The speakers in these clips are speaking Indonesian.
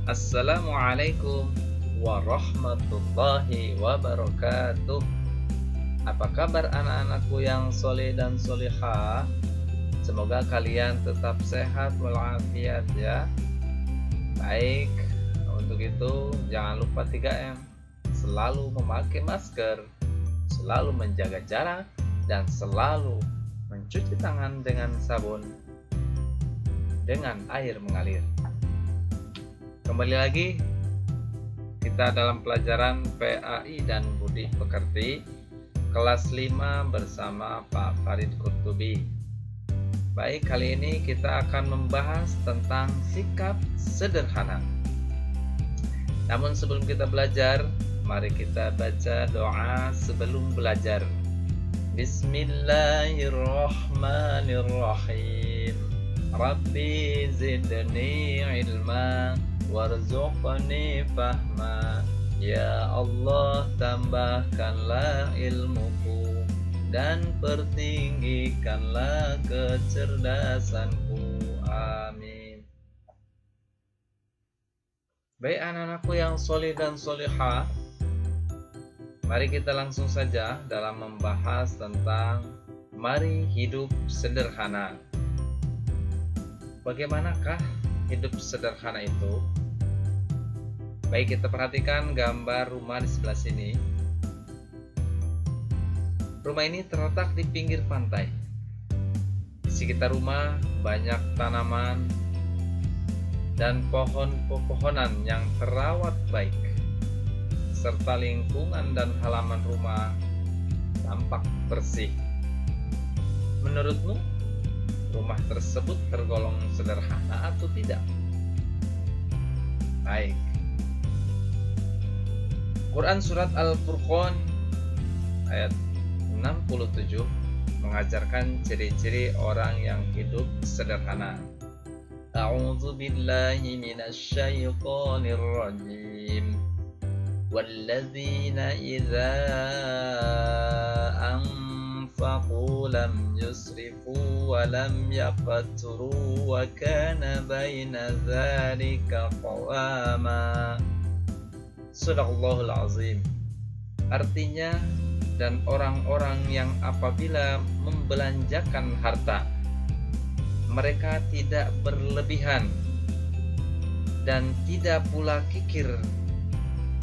Assalamualaikum warahmatullahi wabarakatuh. Apa kabar anak-anakku yang soleh dan solehah? Semoga kalian tetap sehat walafiat ya. Baik, untuk itu jangan lupa 3M. Selalu memakai masker, selalu menjaga jarak, dan selalu mencuci tangan dengan sabun dengan air mengalir. Kembali lagi kita dalam pelajaran PAI dan Budi Pekerti kelas 5 bersama Pak Farid Qurtubi. Baik, kali ini kita akan membahas tentang sikap sederhana. Namun sebelum kita belajar, mari kita baca doa sebelum belajar. Bismillahirrahmanirrahim. Rabbi zidni ilma warzuqni fahma. Ya Allah, tambahkanlah ilmuku dan pertinggikanlah kecerdasanku. Amin. Baik anak-anakku yang soleh dan solehah, mari kita langsung saja dalam membahas tentang mari hidup sederhana. Bagaimanakah hidup sederhana itu? Baik, kita perhatikan gambar rumah di sebelah sini. Rumah ini terletak di pinggir pantai. Di sekitar rumah banyak tanaman dan pohon-pepohonan yang terawat baik, serta lingkungan dan halaman rumah tampak bersih. Menurutmu, rumah tersebut tergolong sederhana atau tidak? Baik. Quran Surat Al-Furqan ayat 67 mengajarkan ciri-ciri orang yang hidup sederhana. A'udzu billahi minasyaitonir rajim. Walladzina idza anfaqu lam yusrifu wa lam yaqturu wa kana baina dzalika qawama. Sadaqallahul azim. Artinya, dan orang-orang yang apabila membelanjakan harta, mereka tidak berlebihan dan tidak pula kikir,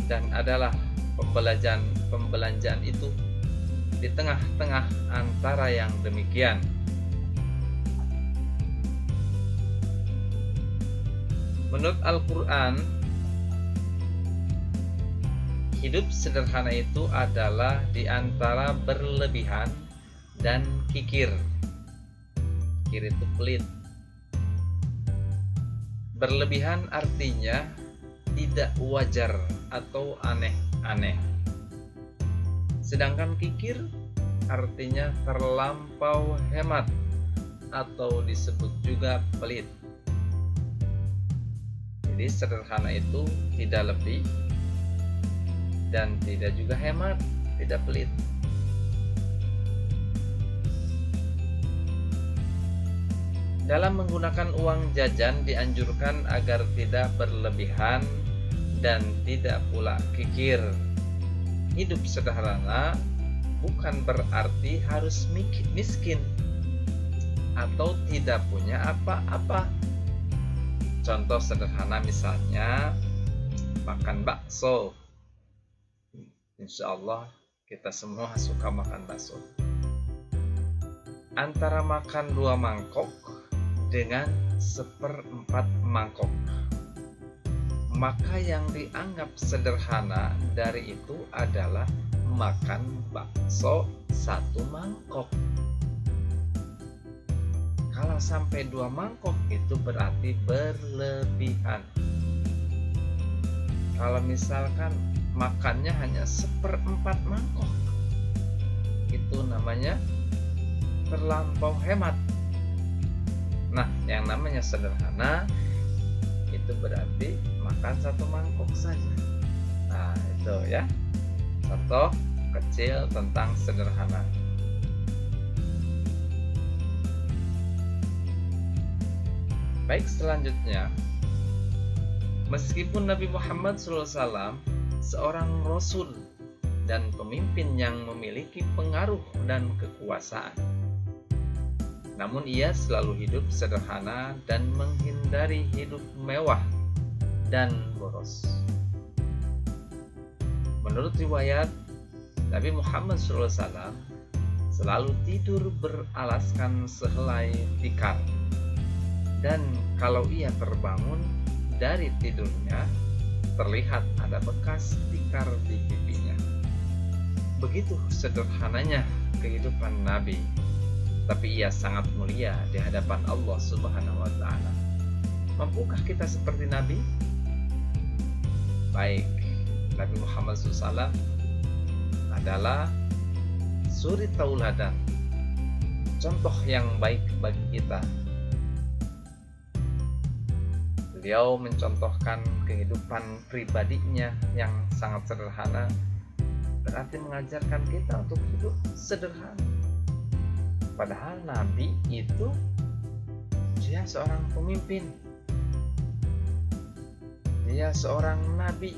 dan adalah pembelanjaan itu di tengah-tengah antara yang demikian. Menurut Al-Quran, hidup sederhana itu adalah di antara berlebihan dan kikir. Kikir itu pelit. Berlebihan artinya tidak wajar atau aneh-aneh. Sedangkan kikir artinya terlampau hemat atau disebut juga pelit. Jadi sederhana itu tidak lebih dan tidak juga hemat, tidak pelit. Dalam menggunakan uang jajan dianjurkan agar tidak berlebihan dan tidak pula kikir. Hidup sederhana bukan berarti harus miskin atau tidak punya apa-apa. Contoh sederhana misalnya makan bakso. Insya Allah kita semua suka makan bakso. Antara makan 2 mangkok dengan 1/4 mangkok, maka yang dianggap sederhana dari itu adalah makan bakso 1 mangkok. Kalau sampai 2 mangkok itu berarti berlebihan. Kalau misalkan makannya hanya 1/4 mangkok, itu namanya terlampau hemat. Nah, yang namanya sederhana itu berarti makan 1 mangkok saja. Nah, itu ya contoh kecil tentang sederhana. Baik, selanjutnya Meskipun Nabi Muhammad SAW seorang Rasul dan pemimpin yang memiliki pengaruh dan kekuasaan, namun ia selalu hidup sederhana dan menghindari hidup mewah dan boros. Menurut riwayat, Nabi Muhammad SAW selalu tidur beralaskan sehelai tikar, dan kalau ia terbangun dari tidurnya, terlihat ada bekas tikar di pipinya. Begitu sederhananya kehidupan Nabi, tapi ia sangat mulia di hadapan Allah Subhanahu wa Ta'ala. Mampukah kita seperti Nabi? Baik, Nabi Muhammad SAW adalah suri tauladan, contoh yang baik bagi kita. Beliau mencontohkan kehidupan pribadinya yang sangat sederhana, berarti mengajarkan kita untuk hidup sederhana. Padahal Nabi itu dia seorang pemimpin, dia seorang Nabi,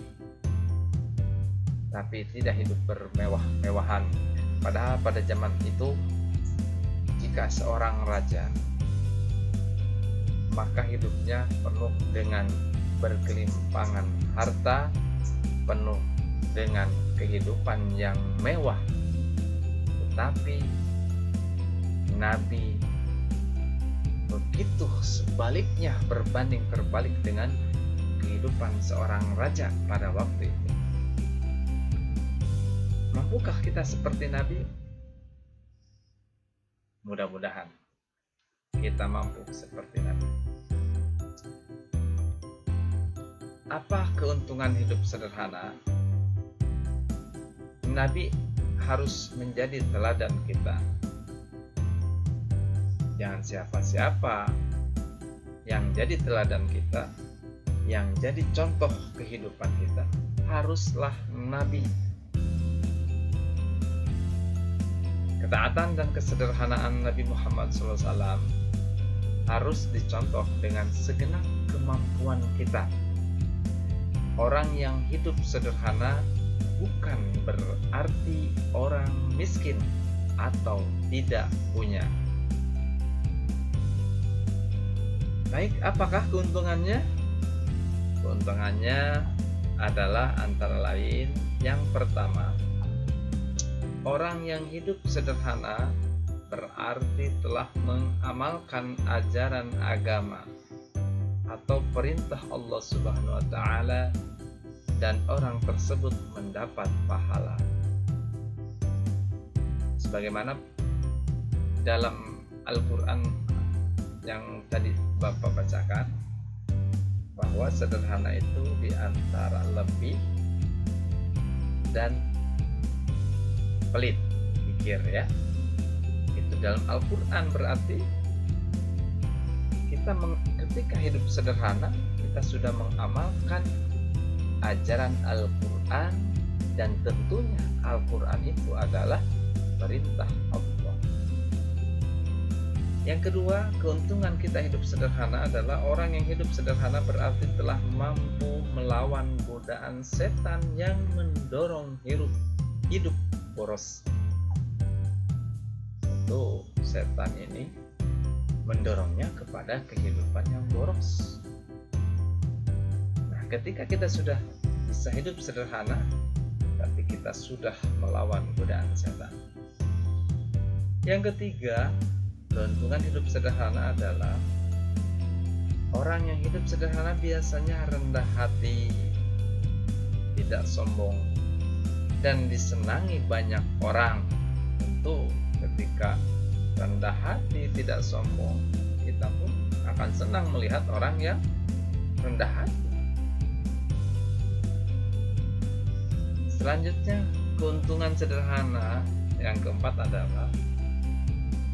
tapi tidak hidup bermewah-mewahan. Padahal pada zaman itu, jika seorang raja, maka hidupnya penuh dengan berkelimpangan harta, penuh dengan kehidupan yang mewah. Tetapi Nabi begitu sebaliknya, berbanding terbalik dengan kehidupan seorang raja pada waktu itu. Mampukah kita seperti Nabi? Mudah-mudahan kita mampu seperti Nabi. Apa keuntungan hidup sederhana? Nabi harus menjadi teladan kita. Jangan siapa-siapa yang jadi teladan kita, yang jadi contoh kehidupan kita, haruslah Nabi. Ketaatan dan kesederhanaan Nabi Muhammad SAW harus dicontoh dengan segenap kemampuan kita. Orang yang hidup sederhana bukan berarti orang miskin atau tidak punya. Baik, apakah keuntungannya? Keuntungannya adalah antara lain, yang pertama, orang yang hidup sederhana berarti telah mengamalkan ajaran agama atau perintah Allah Subhanahu wa Ta'ala, dan orang tersebut mendapat pahala. Sebagaimana dalam Al-Quran yang tadi Bapak bacakan, bahwa sederhana itu diantara lebih dan pelit pikir, ya. Itu dalam Al-Quran, berarti kita ketika hidup sederhana, kita sudah mengamalkan ajaran Al-Quran, dan tentunya Al-Quran itu adalah perintah Allah. Yang kedua, keuntungan kita hidup sederhana adalah orang yang hidup sederhana berarti telah mampu melawan godaan setan yang mendorong hidup boros. Tentu setan ini mendorongnya kepada kehidupan yang boros. Nah, ketika kita sudah bisa hidup sederhana, berarti kita sudah melawan godaan setan. Yang ketiga, keuntungan hidup sederhana adalah orang yang hidup sederhana biasanya rendah hati, tidak sombong, dan disenangi banyak orang. Tentu ketika rendah hati, tidak sombong, kita pun akan senang melihat orang yang rendah hati. Selanjutnya, keuntungan sederhana yang keempat adalah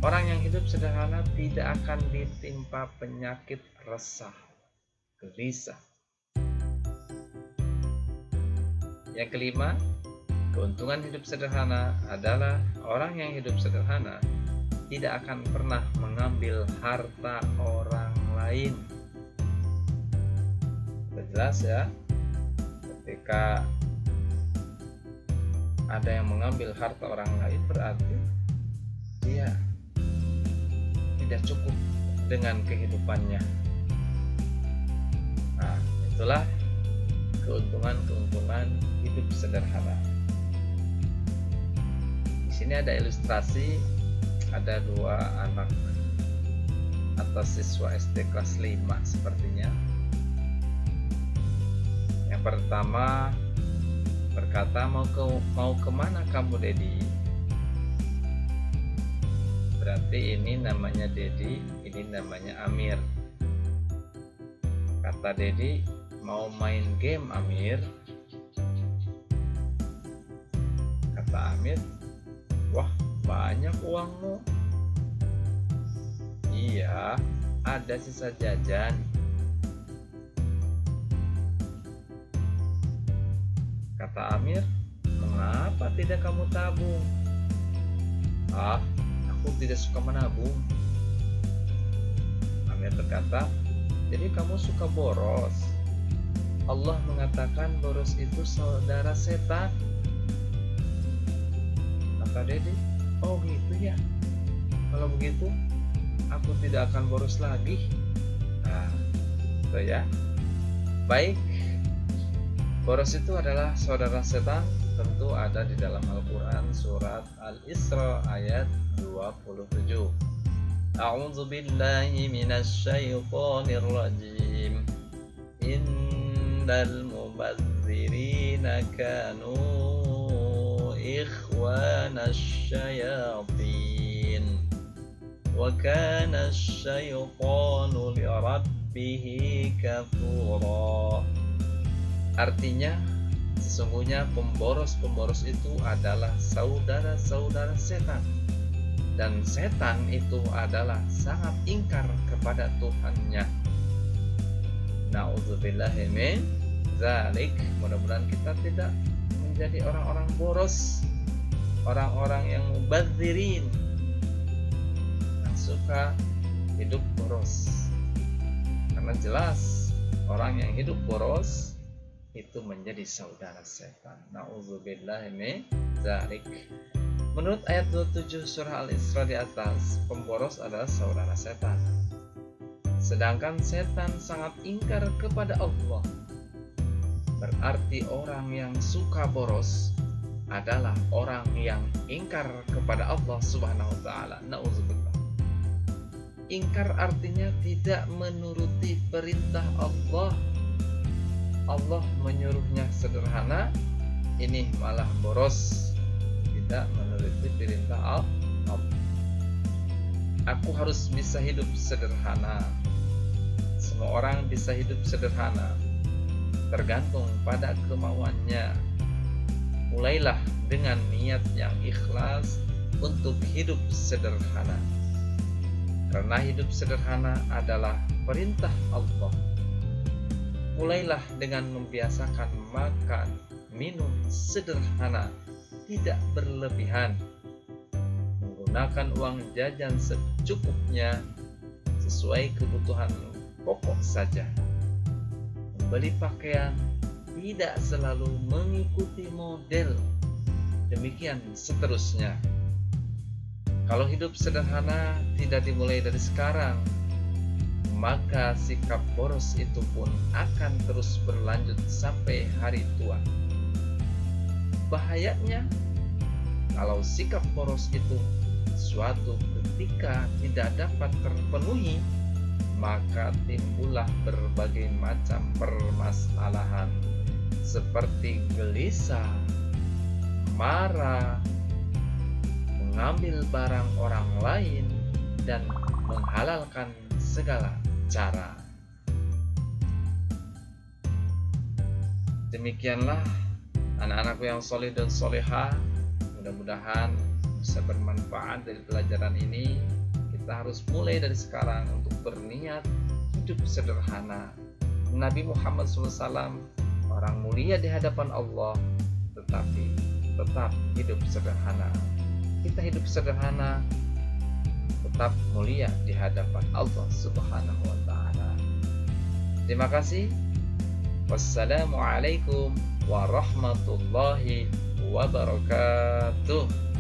orang yang hidup sederhana tidak akan ditimpa penyakit resah, gelisah. Yang kelima, keuntungan hidup sederhana adalah orang yang hidup sederhana tidak akan pernah mengambil harta orang lain. Jelas ya, ketika ada yang mengambil harta orang lain berarti dia tidak cukup dengan kehidupannya. Nah, itulah keuntungan hidup sederhana. Di sini ada ilustrasi, ada dua anak atau siswa SD kelas 5 sepertinya. Yang pertama berkata, mau kemana kamu, Dedi? Berarti ini namanya Dedi, ini namanya Amir. Kata Dedi, mau main game, Amir. Kata Amir, wah banyak uangmu. Iya, ada sisa jajan. Kata Amir, mengapa tidak kamu tabung? Ah, aku tidak suka menabung. Amir berkata, jadi kamu suka boros. Allah mengatakan boros itu saudara setan. Kata Dedi, oh gitu ya. Kalau begitu, aku tidak akan boros lagi. Nah, itu ya. Baik, boros itu adalah saudara setan, tentu ada di dalam Al-Quran surat Al-Isra ayat 27. A'udzu billahi minasy syaithanir rajim. Innal mubadzirina kanu ikhwanasy syayatin wa kana asy-syaitanu li rabbih kafura. Artinya, sesungguhnya pemboros-pemboros itu adalah saudara-saudara setan, dan setan itu adalah sangat ingkar kepada Tuhannya. Na'udzubillahi min dzalik. Mudah-mudahan kita tidak menjadi orang-orang boros, orang-orang yang mubadzirin, yang suka hidup boros. Karena jelas orang yang hidup boros itu menjadi saudara setan. Na'udzubillahi min dzalik. Menurut ayat 27 surah Al-Isra di atas, pemboros adalah saudara setan. Sedangkan setan sangat ingkar kepada Allah. Berarti orang yang suka boros adalah orang yang ingkar kepada Allah Subhanahu wa taala. Na'udzubillah. Ingkar artinya tidak menuruti perintah Allah. Allah menyuruhnya sederhana, ini malah boros, tidak menuruti perintah Allah. Aku harus bisa hidup sederhana. Semua orang bisa hidup sederhana, tergantung pada kemauannya. Mulailah dengan niat yang ikhlas untuk hidup sederhana, karena hidup sederhana adalah perintah Allah. Mulailah dengan membiasakan makan, minum sederhana, tidak berlebihan, menggunakan uang jajan secukupnya, sesuai kebutuhan pokok saja. Membeli pakaian tidak selalu mengikuti model, demikian seterusnya. Kalau hidup sederhana tidak dimulai dari sekarang, maka sikap boros itu pun akan terus berlanjut sampai hari tua. Bahayanya, kalau sikap boros itu suatu ketika tidak dapat terpenuhi, maka timbullah berbagai macam permasalahan seperti gelisah, marah, mengambil barang orang lain, dan menghalalkan segala cara. Demikianlah anak-anakku yang soleh dan solehah, mudah-mudahan bisa bermanfaat dari pelajaran ini. Kita harus mulai dari sekarang untuk berniat hidup sederhana. Nabi Muhammad SAW orang mulia di hadapan Allah, tetapi tetap hidup sederhana. Kita hidup sederhana, tetap mulia di hadapan Allah Subhanahu wa taala. Terima kasih. Wassalamualaikum warahmatullahi wabarakatuh.